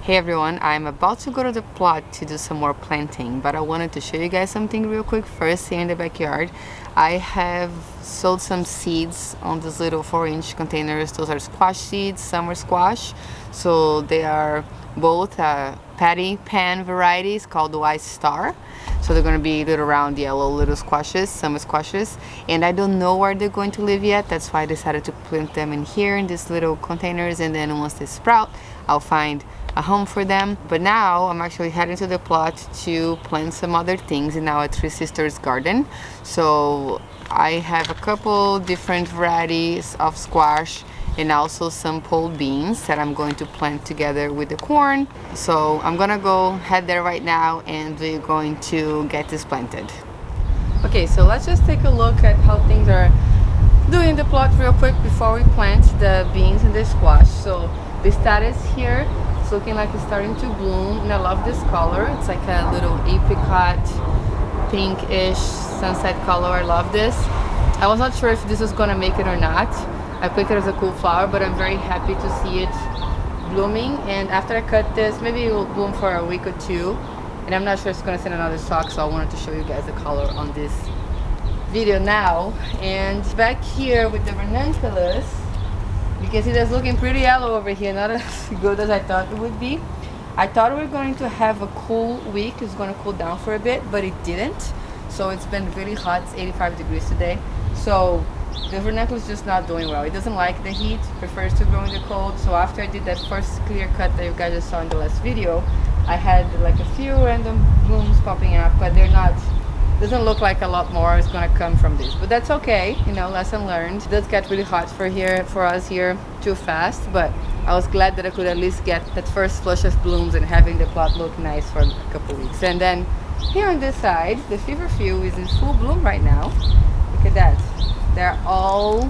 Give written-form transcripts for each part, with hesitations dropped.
Hey everyone, I'm about to go to the plot to do some more planting, but I wanted to show you guys something real quick first here in the backyard. I have sowed some seeds on these little 4-inch containers. Those are squash seeds, summer squash. So they are both patty pan varieties called the White Star. So they're going to be little round yellow little squashes, summer squashes. And I don't know where they're going to live yet. That's why I decided to plant them in here in these little containers. And then once they sprout, I'll find a home for them. But now I'm actually heading to the plot to plant some other things in our Three Sisters garden. So I have a couple different varieties of squash and also some pole beans that I'm going to plant together with the corn. So I'm gonna go head there right now and we're going to get this planted. Okay, so let's just take a look at how things are doing in the plot real quick before we plant the beans and the squash. So the status here, it's looking like it's starting to bloom, and I love this color. It's like a little apricot pinkish sunset color. I love this. I was not sure if this was gonna make it or not. I picked it as a cool flower, but I'm very happy to see it blooming. And after I cut this, maybe it will bloom for a week or two, and I'm not sure it's gonna send another stalk, so I wanted to show you guys the color on this video now. And back here with the ranunculus, you can see that's looking pretty yellow over here, not as good as I thought it would be. I thought we were going to have a cool week. It's going to cool down for a bit, but it didn't. So it's been really hot. It's 85 degrees today. So the ranunculus is just not doing well. It doesn't like the heat, prefers to grow in the cold. So after I did that first clear cut that you guys just saw in the last video, I had like a few random blooms popping up, but they're not, doesn't look like a lot more is going to come from this, but that's okay, you know, lesson learned. It does get really hot for us here too fast, but I was glad that I could at least get that first flush of blooms and having the plot look nice for a couple weeks. And then here on this side, the feverfew is in full bloom right now. Look at that, they're all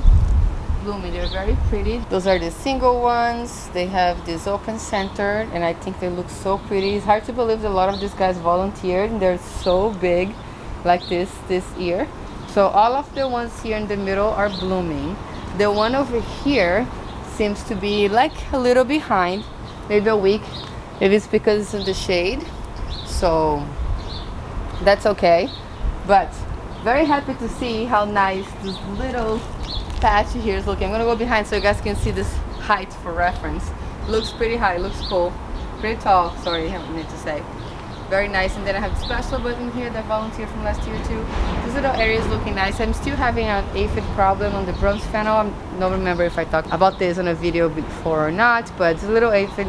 blooming. They're very pretty. Those are the single ones. They have this open center, and I think they look so pretty. It's hard to believe that a lot of these guys volunteered, and they're so big like this year. So all of the ones here in the middle are blooming. The one over here seems to be like a little behind, maybe a week. Maybe it's because it's in the shade, so that's okay. But very happy to see how nice this little patch here is looking. I'm gonna go behind so you guys can see this height for reference. Looks pretty high, looks cool, pretty tall, sorry, I meant to say. Very nice. And then I have the special button here that volunteered from last year too. This little area is looking nice. I'm still having an aphid problem on the bronze fennel. I don't remember if I talked about this on a video before or not, but it's a little aphid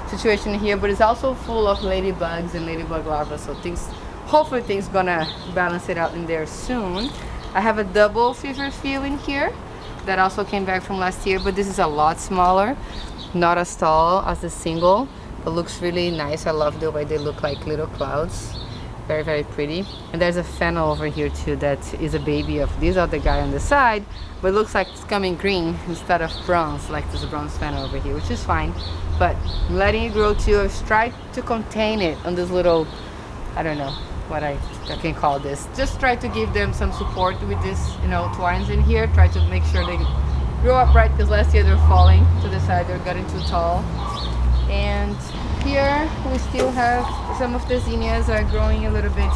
situation here, but it's also full of ladybugs and ladybug larvae, so hopefully things gonna balance it out in there soon. I have a double feverfew in here that also came back from last year, but this is a lot smaller, not as tall as the single. It looks really nice. I love the way they look like little clouds. Very, very pretty. And there's a fennel over here too that is a baby of this other guy on the side, but it looks like it's coming green instead of bronze, like this bronze fennel over here, which is fine. But I'm letting it grow too. I've tried to contain it on this little, I don't know what I can call this. Just try to give them some support with this, you know, twines in here. Try to make sure they grow up right, because last year they're falling to the side. They're getting too tall. And here we still have some of the zinnias are growing a little bit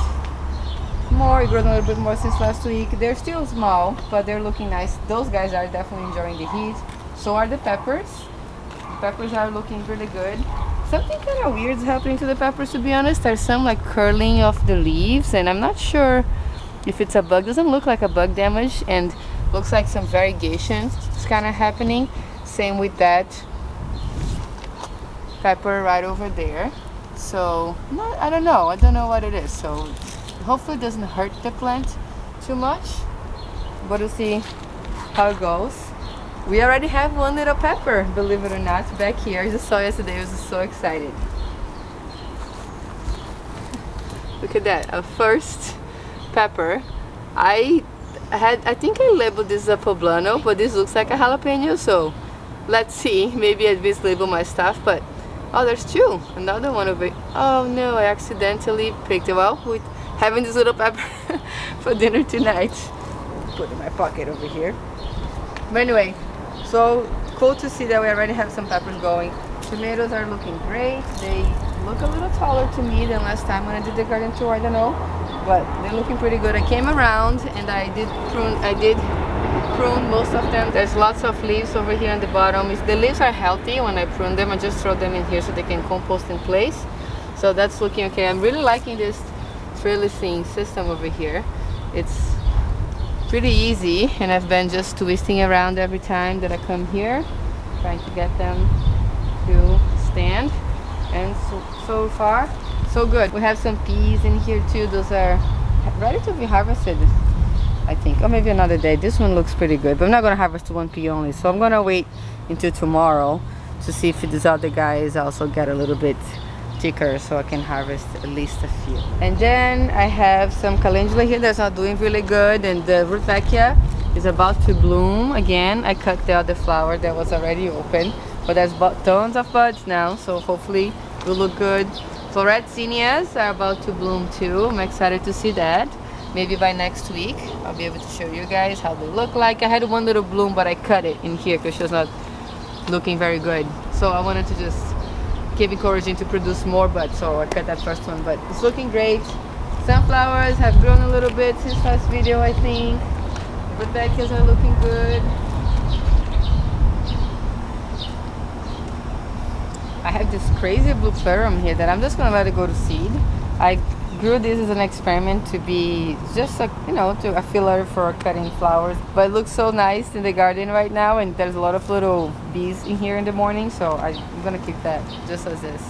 more. Grown a little bit more since last week. They're still small, but they're looking nice. Those guys are definitely enjoying the heat. So are the peppers. The peppers are looking really good. Something kind of weird is happening to the peppers, to be honest. There's some like curling of the leaves, and I'm not sure if it's a bug. Doesn't look like a bug damage, and looks like some variegation is kind of happening. Same with that pepper right over there. So I don't know what it is, so hopefully it doesn't hurt the plant too much, but we'll see how it goes. We already have one little pepper, believe it or not, back here. I just saw yesterday. I was so excited. Look at that, a first pepper. I think I labeled this a poblano, but this looks like a jalapeno, so let's see. Maybe I mislabeled my stuff, but oh, there's two. Another one over here. Oh no, I accidentally picked it. Well, with having this little pepper for dinner tonight. Put it in my pocket over here. But anyway, so cool to see that we already have some peppers going. Tomatoes are looking great. They look a little taller to me than last time when I did the garden tour, I don't know. But they're looking pretty good. I came around and I did prune most of them. There's lots of leaves over here on the bottom. The leaves are healthy when I prune them. I just throw them in here so they can compost in place. So that's looking okay. I'm really liking this trellising system over here. It's pretty easy, and I've been just twisting around every time that I come here, trying to get them to stand. And so far, so good. We have some peas in here too. Those are ready to be harvested, I think, or maybe another day. This one looks pretty good, but I'm not gonna harvest one pea only, so I'm gonna wait until tomorrow to see if these other guys also get a little bit thicker, so I can harvest at least a few. And then I have some calendula here that's not doing really good, and the rudbeckia is about to bloom again. I cut the other flower that was already open, but there's tons of buds now, so hopefully it will look good. Floret zinnias are about to bloom too. I'm excited to see that. Maybe by next week I'll be able to show you guys how they look like. I had one little bloom, but I cut it in here because she was not looking very good, so I wanted to just keep encouraging to produce more buds, so I cut that first one, but it's looking great. Sunflowers have grown a little bit since last video, I think. The rudbeckias are looking good. I have this crazy blue ferrum here that I'm just gonna let it go to seed. I grew this as an experiment to be just a, you know, to a filler for cutting flowers, but it looks so nice in the garden right now, and there's a lot of little bees in here in the morning, so I'm gonna keep that just as is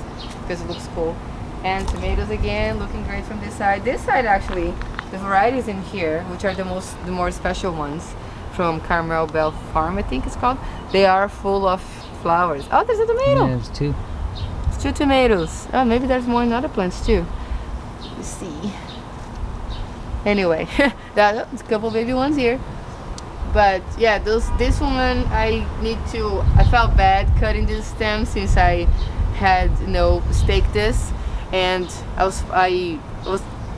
because it looks cool. And tomatoes again looking great from this side. This side actually, the varieties in here, which are the more special ones from Carmel Bell Farm, I think it's called, they are full of flowers. Oh, there's a tomato. Yeah, there's two. It's 2 tomatoes. Oh, maybe there's more in other plants too. Let's see. Anyway, there's a couple baby ones here. But yeah, this one I felt bad cutting this stem since I had, you know, staked this, and I was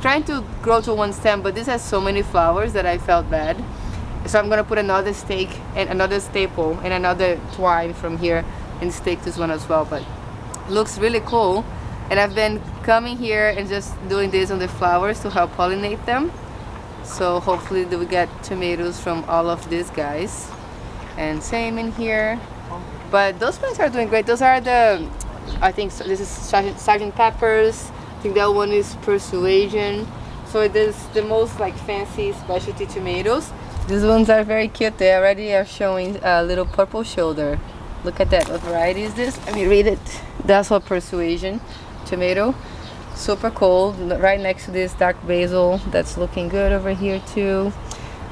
trying to grow to one stem, but this has so many flowers that I felt bad. So I'm gonna put another stake and another staple and another twine from here and stake this one as well. But it looks really cool, and I've been coming here and just doing this on the flowers to help pollinate them. So hopefully we get tomatoes from all of these guys, and same in here. But those plants are doing great. Those are the, I think so, this is Sergeant Pepper's. I think that one is Persuasion. So it is the most like fancy specialty tomatoes. These ones are very cute. They already are showing a little purple shoulder. Look at that. What variety is this? Let me read it. That's what Persuasion tomato. Super cool. Right next to this dark basil. That's looking good over here too.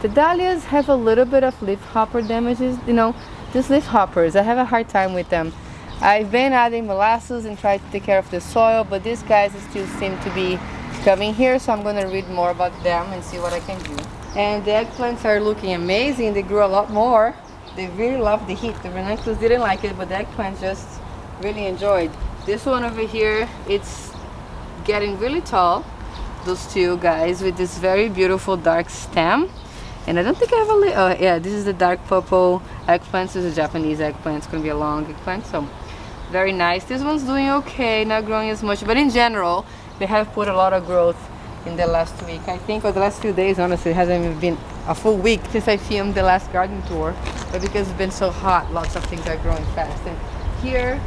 The dahlias have a little bit of leaf hopper damages. You know, these leaf hoppers, I have a hard time with them. I've been adding molasses and trying to take care of the soil, but these guys still seem to be coming here, so I'm going to read more about them and see what I can do. And the eggplants are looking amazing. They grew a lot more. They really love the heat. The ranunculus didn't like it, but the eggplants just really enjoyed. This one over here, it's getting really tall. Those two guys with this very beautiful dark stem. And I don't think I have a oh yeah, this is the dark purple eggplant. This is a Japanese eggplant. It's going to be a long eggplant, so very nice. This one's doing okay, not growing as much, but in general, they have put a lot of growth in the last week. I think for the last few days, honestly, it hasn't even been a full week since I filmed the last garden tour, but because it's been so hot, lots of things are growing fast. And here,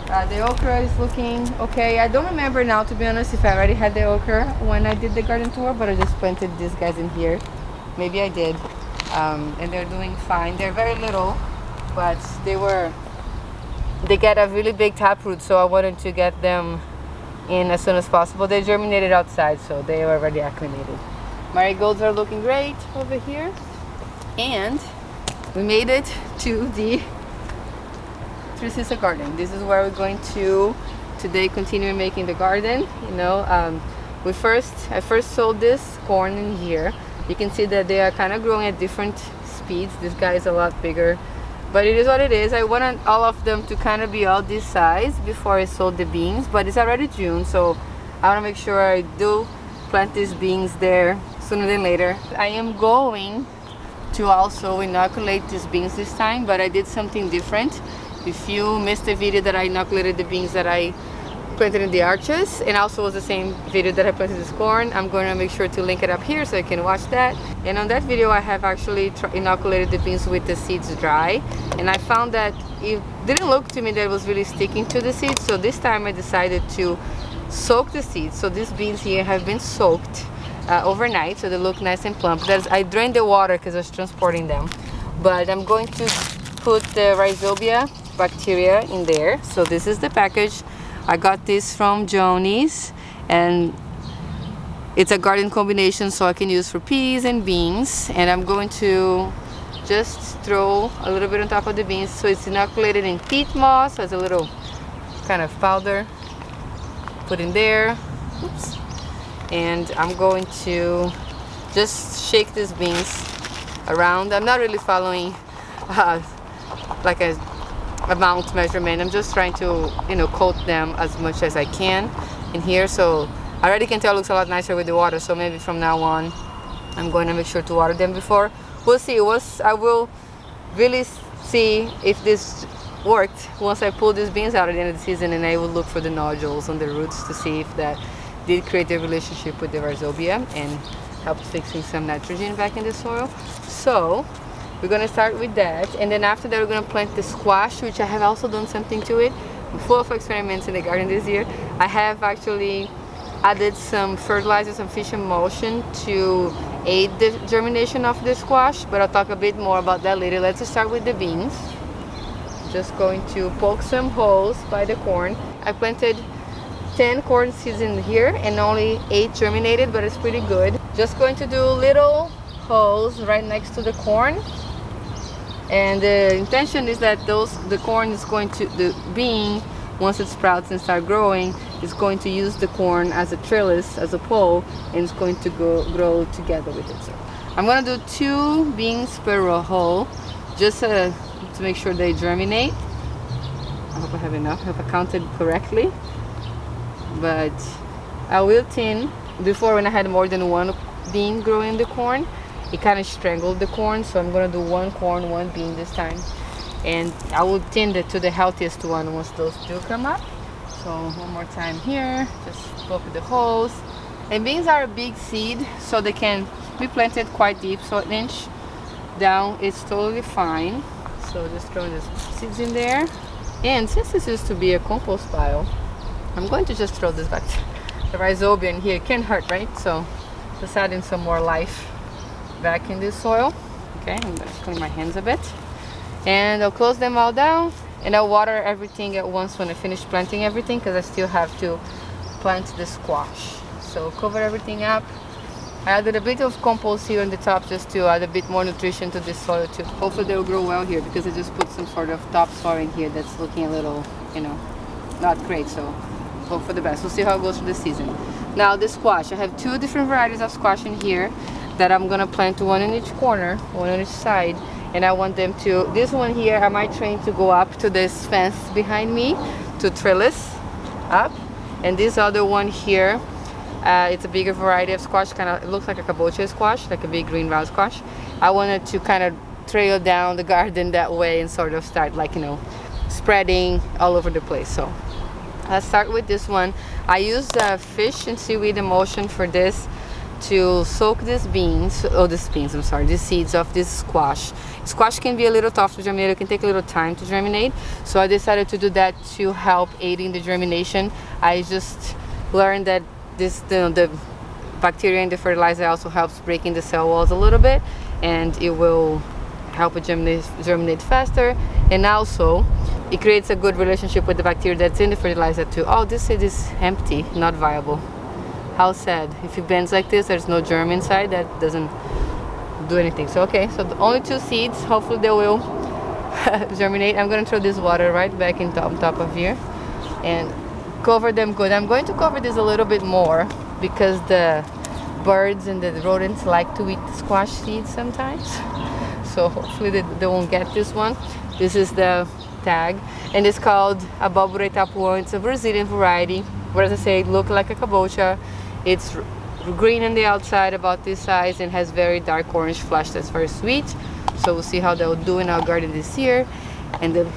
the okra is looking okay. I don't remember now, to be honest, if I already had the okra when I did the garden tour, but I just planted these guys in here. Maybe I did. And they're doing fine. They're very little, but they get a really big taproot, so I wanted to get them in as soon as possible. They germinated outside, so they are already acclimated. Marigolds are looking great over here, and we made it to the Three Sister Garden. This is where we're going to today continue making the garden. You know, I first sowed this corn in here. You can see that they are kind of growing at different speeds. This guy is a lot bigger, but it is what it is. I wanted all of them to kind of be all this size before I sowed the beans, but it's already June, so I want to make sure I do plant these beans there sooner than later. I am going to also inoculate these beans this time, but I did something different. If you missed the video that I inoculated the beans that I planted in the arches, and also was the same video that I planted this corn, I'm going to make sure to link it up here so you can watch that. And on that video I have actually inoculated the beans with the seeds dry, and I found that it didn't look to me that it was really sticking to the seeds, so this time I decided to soak the seeds. So these beans here have been soaked overnight, so they look nice and plump. I drained the water because I was transporting them, but I'm going to put the rhizobia bacteria in there. So this is the package. I got this from Joni's, and it's a garden combination, so I can use for peas and beans. And I'm going to just throw a little bit on top of the beans. So it's inoculated in peat moss as a little kind of powder. Put in there. Oops. And I'm going to just shake these beans around. I'm not really following like a amount measurement. I'm just trying to, you know, coat them as much as I can in here. So I already can tell it looks a lot nicer with the water, so maybe from now on I'm going to make sure to water them before. We'll see. I will really see if this worked once I pull these beans out at the end of the season, and I will look for the nodules on the roots to see if that did create a relationship with the rhizobia and helped fixing some nitrogen back in the soil. So we're going to start with that, and then after that we're going to plant the squash, which I have also done something to it. I'm full of experiments in the garden this year. I have actually added some fertilizer, some fish emulsion to aid the germination of the squash, but I'll talk a bit more about that later. Let's start with the beans. Just going to poke some holes by the corn. I planted 10 corn seeds in here and only 8 germinated, but it's pretty good. Just going to do little holes right next to the corn. And the intention is that the corn is going to, the bean, once it sprouts and start growing, is going to use the corn as a trellis, as a pole, and it's going to grow together with it. So I'm going to do 2 beans per hole, just to make sure they germinate. I hope I have enough. I hope I counted correctly. But I will tin. Before, when I had more than 1 bean growing in the corn, it kind of strangled the corn, so I'm going to do 1 corn, 1 bean this time. And I will tend it to the healthiest one once those do come up. So one more time here, just poke the holes. And beans are a big seed, so they can be planted quite deep, so 1 inch down is totally fine. So just throwing the seeds in there. And since this used to be a compost pile, I'm going to just throw this back. The rhizobia in here, it can't hurt, right? So just adding some more life back in this soil. Okay, I'm going to clean my hands a bit. And I'll close them all down, and I'll water everything at once when I finish planting everything, because I still have to plant the squash. So cover everything up. I added a bit of compost here on the top just to add a bit more nutrition to this soil too. Hopefully they'll grow well here, because I just put some sort of topsoil in here that's looking a little, you know, not great. So hope for the best. We'll see how it goes for the season. Now the squash, I have 2 different varieties of squash in here that I'm gonna plant, 1 in each corner, 1 on each side. And I want them to, this one here, I might train to go up to this fence behind me to trellis up. And this other one here, it's a bigger variety of squash, kind of, it looks like a kabocha squash, like a big green round squash. I wanted to kind of trail down the garden that way and sort of start, like, you know, spreading all over the place. So let's start with this one. I used fish and seaweed emulsion for this to soak these beans, these seeds of this squash. Squash can be a little tough to germinate, it can take a little time to germinate, so I decided to do that to help aiding the germination. I just learned that the bacteria in the fertilizer also helps breaking the cell walls a little bit, and it will help it germinate faster, and also it creates a good relationship with the bacteria that's in the fertilizer too. Oh, this seed is empty, not viable. How sad. If it bends like this, there's no germ inside, that doesn't do anything. So okay, so only 2 seeds, hopefully they will germinate. I'm going to throw this water right back on top of here and cover them good. I'm going to cover this a little bit more because the birds and the rodents like to eat the squash seeds sometimes. So hopefully they won't get this one. This is the tag, and it's called Abóbora Itapuã. It's a Brazilian variety, but as I say, it looks like a kabocha. It's green on the outside, about this size, and has very dark orange flesh that's very sweet. So we'll see how they'll do in our garden this year. And the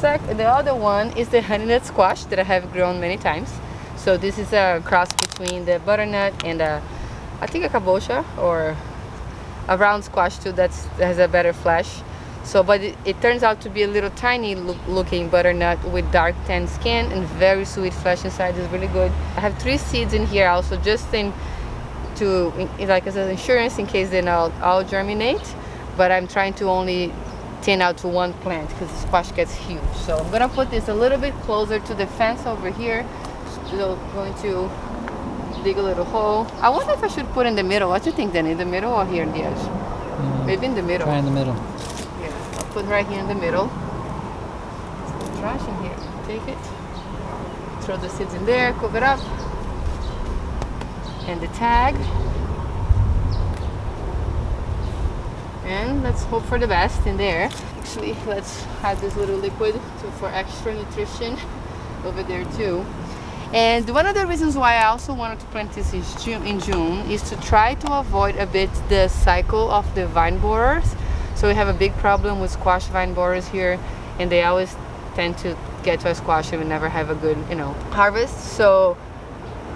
the other one is the honey nut squash that I have grown many times. So this is a cross between the butternut and I think a kabocha or a round squash too that has a better flesh. So, but it turns out to be a little tiny looking butternut with dark tan skin and very sweet flesh inside. It's really good. I have 3 seeds in here also, just like as an insurance in case they don't all germinate. But I'm trying to only thin out to 1 plant because the squash gets huge. So I'm gonna put this a little bit closer to the fence over here. So I'm going to dig a little hole. I wonder if I should put in the middle. What do you think, then? In the middle or here in the edge? Maybe in the middle. Try in the middle. Yeah, I'll put right here in the middle. Some trash in here. Take it. Throw the seeds in there. Cover it up. And the tag. And let's hope for the best in there. Actually, let's add this little liquid for extra nutrition over there too. And one of the reasons why I also wanted to plant this in June is to try to avoid a bit the cycle of the vine borers. So we have a big problem with squash vine borers here, and they always tend to get to a squash and we never have a good, harvest. So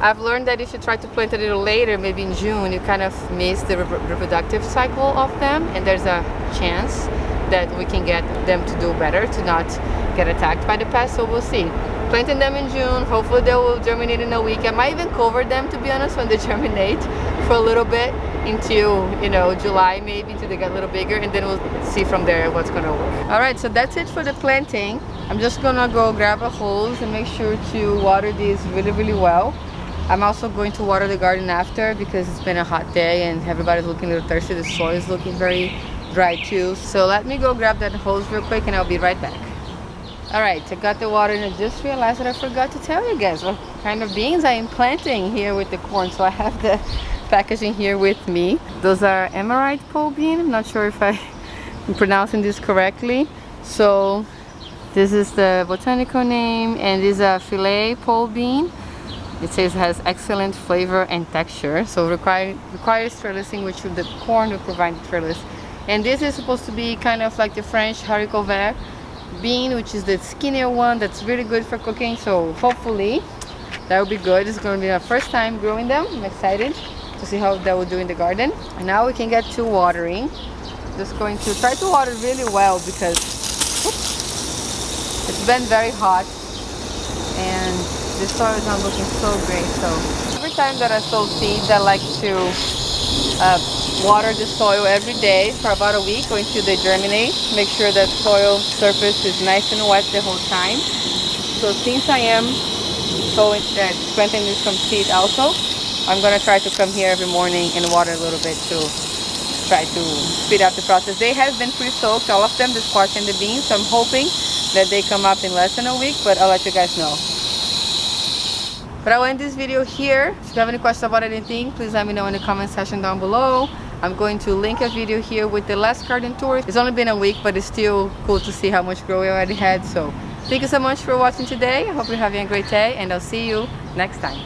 I've learned that if you try to plant a little later, maybe in June, you kind of miss the reproductive cycle of them, and there's a chance that we can get them to do better, to not get attacked by the pest. So we'll see. Planting them in June, hopefully they will germinate in a week. I might even cover them, to be honest, when they germinate for a little bit until July maybe, until they get a little bigger, and then we'll see from there what's gonna work. All right, so that's it for the planting. I'm just gonna go grab a hose and make sure to water these really well. I'm also going to water the garden after because it's been a hot day and everybody's looking a little thirsty. The soil is looking very dry too. So let me go grab that hose real quick and I'll be right back. Alright, I got the water and I just realized that I forgot to tell you guys what kind of beans I am planting here with the corn. So I have the packaging here with me. Those are emerald pole bean. I'm not sure if I'm pronouncing this correctly. So this is the botanical name, and this is a filet pole bean. It says it has excellent flavor and texture. So requires trellising, which the corn will provide trellis. And this is supposed to be kind of like the French haricot vert bean, which is the skinnier one that's really good for cooking. So hopefully that will be good. It's going to be our first time growing them. I'm excited to see how that will do in the garden. And now we can get to watering. Just going to try to water really well because it's been very hot and the soil is not looking so great. So every time that I sow seeds, I like to water the soil every day for about a week or until they germinate. Make sure that soil surface is nice and wet the whole time. So since I am planting this from seed also, I'm gonna try to come here every morning and water a little bit to try to speed up the process. They have been pre-soaked, all of them, the squash and the beans, so I'm hoping that they come up in less than a week, but I'll let you guys know. But I'll end this video here. If you have any questions about anything, please let me know in the comment section down below. I'm going to link a video here with the last garden tour. It's only been a week, but it's still cool to see how much growth we already had. So thank you so much for watching today. I hope you're having a great day, and I'll see you next time.